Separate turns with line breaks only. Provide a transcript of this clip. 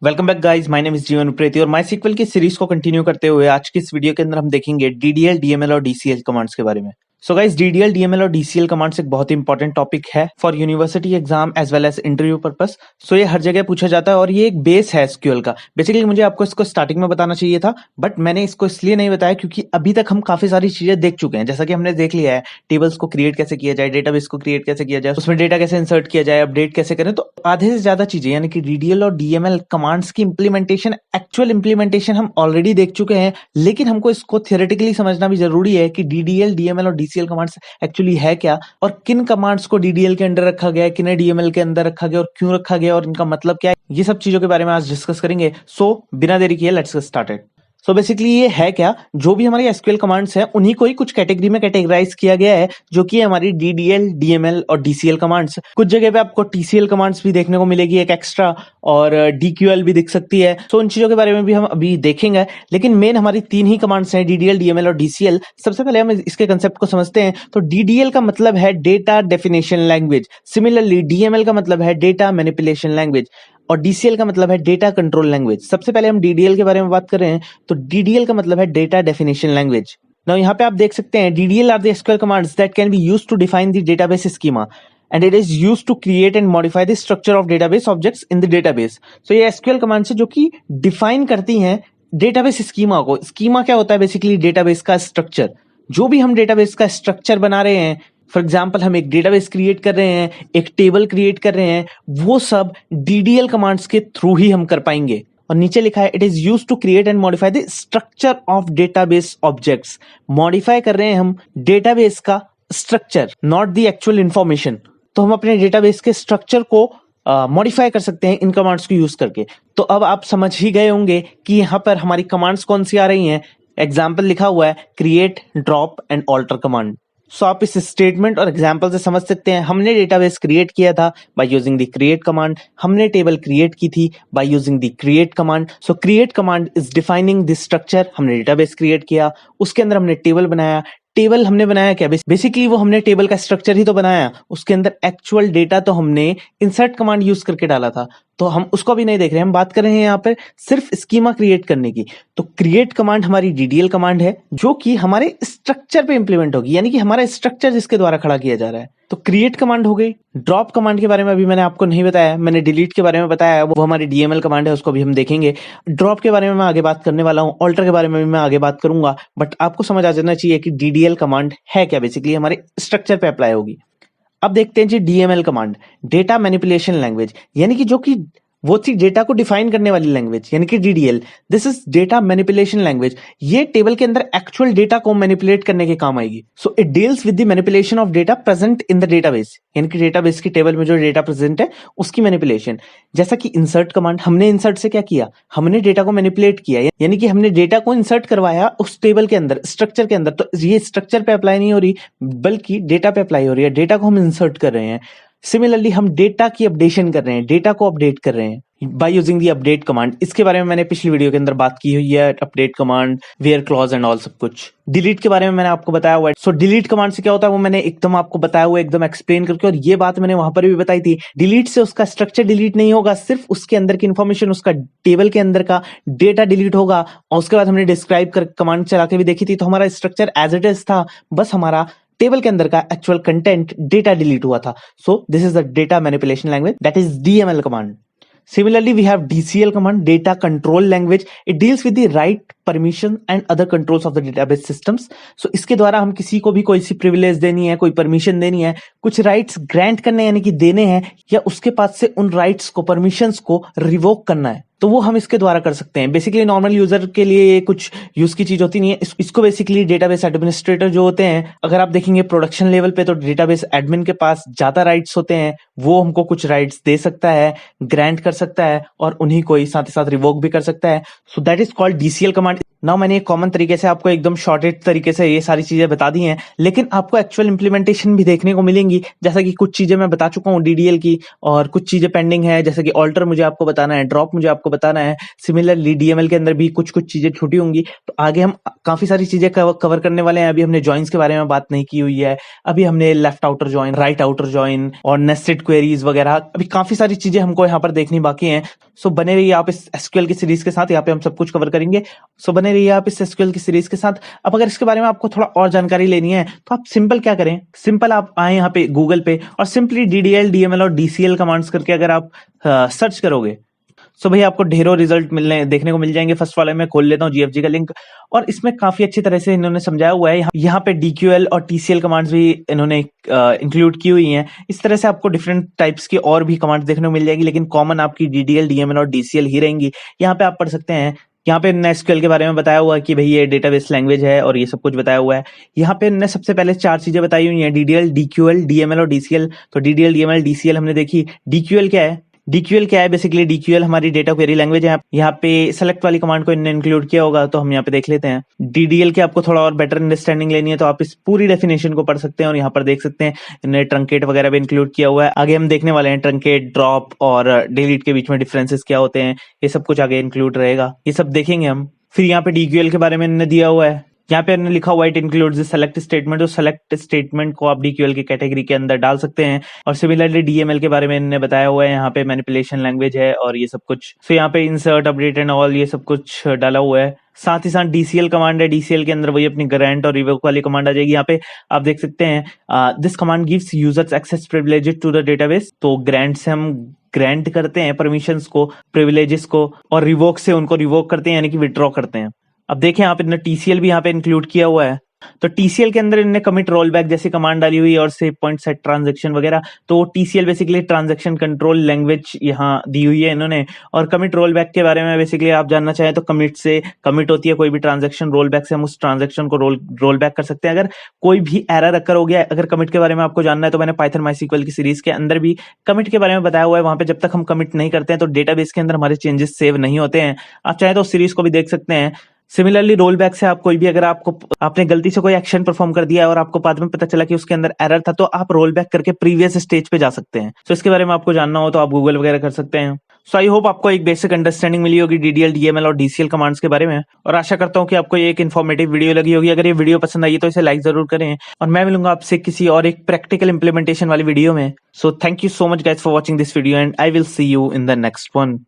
Welcome back guys, my name is जीवन उप्रेती और माई sequel की सीरीज को कंटिन्यू करते हुए आज की इस वीडियो के अंदर हम देखेंगे डीडीएल, डीएमएल और डीसीएल कमांड्स के बारे में। सो गाइस, डीडीएल, डीएमएल और डीसीएल कमांड्स एक बहुत ही इंपॉर्टेंट टॉपिक है for university exam as well as interview purpose. So ये हर जगह पूछा जाता है और ये एक बेस है एसक्यूएल का। बेसिकली मुझे आपको इसको स्टार्टिंग में बताना चाहिए था, बट मैंने इसको इसलिए नहीं बताया क्योंकि अभी तक हम काफी सारी चीजें देख चुके हैं। जैसा कि हमने देख लिया है टेबल्स को क्रिएट कैसे किया जाए, डेटाबेस को क्रिएट कैसे किया जाए, उसमें डेटा कैसे इंसर्ट किया जाए, अपडेट कैसे करें। तो आधे से ज्यादा चीजें यानी कि डीडीएल और डीएमएल कमांड्स की इंप्लीमेंटेशन, एक्चुअल इंप्लीमेंटेशन हम ऑलरेडी देख चुके हैं, लेकिन हमको इसको थियोरेटिकली समझना भी जरूरी है कि डीडीएल, डीएमएल और डीसीएल कमांड्स एक्चुअली है क्या और किन कमांड्स को डीडीएल के अंदर रखा गया है, किन्हें डीएमएल के अंदर रखा गया और क्यों रखा गया और इनका मतलब क्या है। ये सब चीजों के बारे में आज डिस्कस करेंगे। सो बिना देरी किए let's get started. So basically ये है क्या, जो भी हमारी एसक्यूएल कमांड्स हैं उन्हीं को ही कुछ कैटेगरी में कैटेगराइज किया गया है, जो कि हमारी डीडीएल, डीएमएल और डीसीएल कमांड्स। कुछ जगह पे आपको टीसीएल कमांड्स भी देखने को मिलेगी एक एक्स्ट्रा, और डीक्यूएल भी दिख सकती है। सो उन चीजों के बारे में भी हम अभी देखेंगे, लेकिन मेन हमारी तीन ही कमांड्स हैं, डीडीएल, डीएमएल और डीसीएल। सबसे पहले हम इसके कंसेप्ट को समझते हैं। तो डीडीएल का मतलब है data definition language. Similarly DML का मतलब है डेटा मैनिपुलेशन लैंग्वेज और डीसीएल का मतलब है डेटा कंट्रोल लैंग्वेज। सबसे पहले हम डीडीएल के बारे में बात कर रहे हैं। तो डीडीएल का मतलब है डेटा डेफिनेशन लैंग्वेज। नाउ यहाँ पे आप देख सकते हैं DDL are the SQL commands that can be used to define the database schema and it is used to create and modify the structure of database objects in the database। so ये SQL commands है जो कि define करती हैं database schema को। Schema क्या होता है? बेसिकली डेटाबेस का स्ट्रक्चर। जो भी हम डेटाबेस का स्ट्रक्चर बना रहे हैं, फॉर एग्जाम्पल हम एक डेटाबेस क्रिएट कर रहे हैं, एक टेबल क्रिएट कर रहे हैं, वो सब डीडीएल कमांड्स के थ्रू ही हम कर पाएंगे। और नीचे लिखा है it is used to create and modify the structure of database objects. Modify कर रहे हैं हम डेटाबेस का structure, not the actual information. तो हम अपने डेटाबेस के स्ट्रक्चर को मॉडिफाई कर सकते हैं इन कमांड्स को यूज करके। तो अब आप समझ ही गए होंगे कि यहाँ पर हमारी कमांड्स कौन सी आ रही हैं। एग्जाम्पल लिखा हुआ है create, drop and alter command. So आप इस स्टेटमेंट और एग्जाम्पल से समझ सकते हैं हमने डेटाबेस क्रिएट किया था by using the create command, हमने टेबल क्रिएट की थी by using the create command. So create command is defining the structure. हमने डेटाबेस क्रिएट किया, उसके अंदर हमने टेबल बनाया। टेबल हमने बनाया क्या? बेसिकली वो हमने टेबल का स्ट्रक्चर ही तो बनाया, उसके अंदर एक्चुअल डेटा तो हमने इंसर्ट कमांड यूज करके डाला था। तो हम उसको भी नहीं देख रहे हैं, हम बात कर रहे हैं यहाँ पर सिर्फ स्कीमा क्रिएट करने की। तो क्रिएट कमांड हमारी डीडीएल कमांड है जो कि हमारे स्ट्रक्चर पे इंप्लीमेंट होगी, यानी कि हमारा स्ट्रक्चर जिसके द्वारा खड़ा किया जा रहा है। तो क्रिएट कमांड हो गई। ड्रॉप कमांड के बारे में अभी मैंने आपको नहीं बताया, मैंने डिलीट के बारे में बताया, वो हमारी डीएमएल कमांड है, उसको भी हम देखेंगे। ड्रॉप के बारे में मैं आगे बात करने वाला हूँ, ऑल्टर के बारे में भी मैं आगे बात करूंगा। बट आपको समझ आ जाना चाहिए कि डीडीएल कमांड है क्या, बेसिकली हमारे स्ट्रक्चर पे अप्लाई होगी। अब देखते हैं जी DML command, data manipulation language, यानी कि जो कि वो थी डेटा को डिफाइन करने वाली लैंग्वेज, यानी कि DDL. This is data manipulation language. ये टेबल के अंदर एक्चुअल डेटा को मैनिपुलेट करने के काम आएगी। So it deals with the manipulation of data present in the database, यानी कि डेटाबेस की टेबल में जो डेटा प्रेजेंट है उसकी मैनिपुलेशन। जैसा कि इंसर्ट कमांड, हमने इंसर्ट से क्या किया? हमने डेटा को मैनिपुलेट किया, यानी कि हमने डेटा को इंसर्ट करवाया उस टेबल के अंदर, स्ट्रक्चर के अंदर। तो ये स्ट्रक्चर पे अप्लाई नहीं हो रही, बल्कि डेटा पे अप्लाई हो रही है। डेटा को हम इंसर्ट कर रहे हैं। सिमिलरली हम डेटा की अपडेशन कर रहे हैं, डेटा को अपडेट कर रहे हैं by using the update command. इसके बारे में मैंने पिछली वीडियो के अंदर बात की हुई है, update command, where clause and all सब कुछ। डिलीट के बारे में मैंने आपको बताया हुआ है। सो डिलीट कमांड से क्या होता है वो मैंने एकदम आपको बताया हुआ है, एकदम एक्सप्लेन करके, और ये बात मैंने वहां पर भी बताई थी। डिलीट से उसका स्ट्रक्चर डिलीट नहीं होगा, सिर्फ उसके अंदर की इंफॉर्मेशन, उसका टेबल के अंदर का डेटा डिलीट होगा। और उसके बाद हमने डिस्क्राइब कर कमांड चला के भी देखी थी, तो हमारा स्ट्रक्चर एज इट इज था, बस हमारा टेबल के अंदर का एक्चुअल कंटेंट डेटा डिलीट हुआ था। So this is the data manipulation language, that is DML command. Similarly, we have DCL command, data control language. It deals with the right, permission and other controls of the database systems. So इसके द्वारा हम किसी को भी कोई सी privilege देनी है, कोई परमिशन देनी है, कुछ राइट्स ग्रांट करने यानी कि देने हैं, या उसके पास से उन राइट्स को, परमिशंस को रिवोक करना है, तो वो हम इसके द्वारा कर सकते हैं। बेसिकली नॉर्मल यूजर के लिए ये कुछ यूज की चीज होती नहीं है। इसको बेसिकली डेटाबेस एडमिनिस्ट्रेटर जो होते हैं, अगर आप देखेंगे प्रोडक्शन लेवल पे, तो डेटाबेस एडमिन के पास ज्यादा राइट्स होते हैं। वो हमको कुछ राइट्स दे सकता है, ग्रांट कर सकता है, और उन्हीं को ही साथ ही साथ रिवोक भी कर सकता है। So that is called DCL command. Now मैंने एक कॉमन तरीके से आपको एकदम शॉर्टेड तरीके से ये सारी चीजें बता दी हैं, लेकिन आपको एक्चुअल इंप्लीमेंटेशन भी देखने को मिलेंगी। जैसा कि कुछ चीजें मैं बता चुका हूँ डीडीएल की, और कुछ चीजें पेंडिंग है, जैसे कि ऑल्टर मुझे आपको बताना है, ड्रॉप मुझे आपको बताना है। सिमिलरली डीएमएल के अंदर भी कुछ कुछ चीजें छूटी होंगी। तो आगे हम काफी सारी चीजें कवर करने वाले हैं। अभी हमने जॉइंस के बारे में बात नहीं की हुई है, अभी हमने left outer join, right outer join और नेस्टेड क्वेरीज वगैरह, अभी काफी सारी चीजें हमको यहाँ पर देखनी बाकी हैं। सो बने रहिए आप इस एसक्यूएल की सीरीज के साथ, यहाँ पे हम सब कुछ कवर करेंगे। सो बने रहिए आप इस एसक्यूएल की सीरीज के साथ। अब अगर इसके बारे में आपको थोड़ा और जानकारी लेनी है तो आप सिंपल क्या करें, सिंपल आप आए यहाँ पे गूगल पे और सिंपली डीडीएल, डीएमएल और डीसीएल कमांड्स करके अगर आप सर्च करोगे सो भाई आपको ढेरों रिजल्ट देखने को मिल जाएंगे। फर्स्ट वाले में खोल लेता हूँ जीएफजी का लिंक, और इसमें काफी अच्छी तरह से इन्होंने समझाया हुआ है। यहाँ पे डीक्यूएल और टीसीएल कमांड्स भी इन्होंने इंक्लूड की हुई हैं। इस तरह से आपको डिफरेंट टाइप्स की और भी कमांड्स देखने को मिल जाएगी, लेकिन कॉमन आपकी डीडीएल, डीएमएल और डीसीएल ही रहेंगी। यहाँ पे आप पढ़ सकते हैं, यहाँ पे एसक्यूएल के बारे में बताया हुआ है कि भाई ये डेटाबेस लैंग्वेज है और ये सब कुछ बताया हुआ है। यहाँ पे इन्होंने सबसे पहले 4 चीजें बताई हुई हैं, डीडीएल, डीक्यूएल, डीएमएल और डीसीएल। तो डीडीएल, डीएमएल, डीसीएल हमने देखी। डीक्यूएल क्या है? डीक्यूएल क्या है? बेसिकली डीक्यूएल हमारी डेटा क्वेरी लैंग्वेज है। यहाँ पे सेलेक्ट वाली कमांड को इन्होंने इंक्लूड किया होगा, तो हम यहाँ पे देख लेते हैं। डीडीएल की आपको थोड़ा और बेटर अंडरस्टैंडिंग लेनी है तो आप इस पूरी डेफिनेशन को पढ़ सकते हैं, और यहाँ पर देख सकते हैं इन्होंने ट्रंकेट वगैरह भी इंक्लूड किया हुआ है। आगे हम देखने वाले हैं ट्रंकेट, ड्रॉप और डिलीट के बीच में डिफरेंसेस क्या होते हैं, ये सब कुछ आगे इंक्लूड रहेगा, ये सब देखेंगे हम। फिर यहाँ पे डीक्यूएल के बारे में इन्होंने दिया हुआ है, यहाँ पे हमने लिखा हुआ है इट इंक्लूड्स सेलेक्ट स्टेटमेंट। तो सेलेक्ट स्टेटमेंट को आप डीक्यूएल की कैटेगरी के अंदर डाल सकते हैं। और सिमिलरली डीएमएल के बारे में इन्होंने बताया हुआ है, यहाँ पे मैनिपुलेशन लैंग्वेज है और ये सब कुछ। तो यहाँ पे इंसर्ट, अपडेट एंड ऑल ये सब कुछ डाला हुआ है। साथ ही साथ डीसीएल कमांड है, डीसीएल के अंदर वही अपनी ग्रांट और रिवोक वाली कमांड आ जाएगी। यहाँ पे आप देख सकते हैं this command gives users access privileges to the database. तो ग्रांट से हम ग्रांट करते हैं परमिशंस को, प्रिविलेजेस को, और रिवोक से उनको रिवोक करते हैं, यानी कि विड्रॉ करते हैं। अब देखें आप, इन्होंने टीसीएल भी यहाँ पे इंक्लूड किया हुआ है। तो टीसीएल के अंदर इन्होंने कमिट रोल बैक जैसी कमांड डाली हुई है, और सेव पॉइंट सेट ट्रांजैक्शन वगैरह। तो TCL basically transaction control language यहाँ दी हुई है इन्होंने। और कमिट रोल बैक के बारे में बेसिकली आप जानना चाहें तो कमिट से कमिट होती है कोई भी ट्रांजैक्शन, रोल बैक से हम उस ट्रांजैक्शन को रोल बैक कर सकते हैं। अगर कोई भी एरर अकर हो गया, अगर कमिट के बारे में आपको जानना है तो मैंने पाइथन माइस्क्यूएल की सीरीज के अंदर भी कमिट के बारे में बताया हुआ है। वहां पे जब तक हम कमिट नहीं करते हैं तो डेटाबेस के अंदर हमारे चेंजेस सेव नहीं होते हैं। आप चाहे तो उस सीरीज को भी देख सकते हैं। सिमिलरली रोल बैक से आप कोई भी, अगर आपने गलती से कोई एक्शन परफॉर्म कर दिया है और आपको बाद में पता चला कि उसके अंदर एरर था, तो आप रोल बैक करके प्रीवियस स्टेज पे जा सकते हैं। तो इसके बारे में आपको जानना हो तो आप गूगल वगैरह कर सकते हैं। सो आई होप आपको एक बेसिक अंडरस्टैंडिंग मिली होगी डीडीएल, डीएमएल और डीसीएल कमांड्स के बारे में, और आशा करता हूँ कि आपको ये एक इन्फॉर्मेटिव वीडियो लगी होगी। अगर ये वीडियो पसंद आई तो इसे लाइक जरूर करें, और मैं मिलूंगा आपसे किसी और एक प्रैक्टिकल इंप्लीमेंटेशन वाली वीडियो में। So thank you so much guys for watching this video, and I will see you in the next one.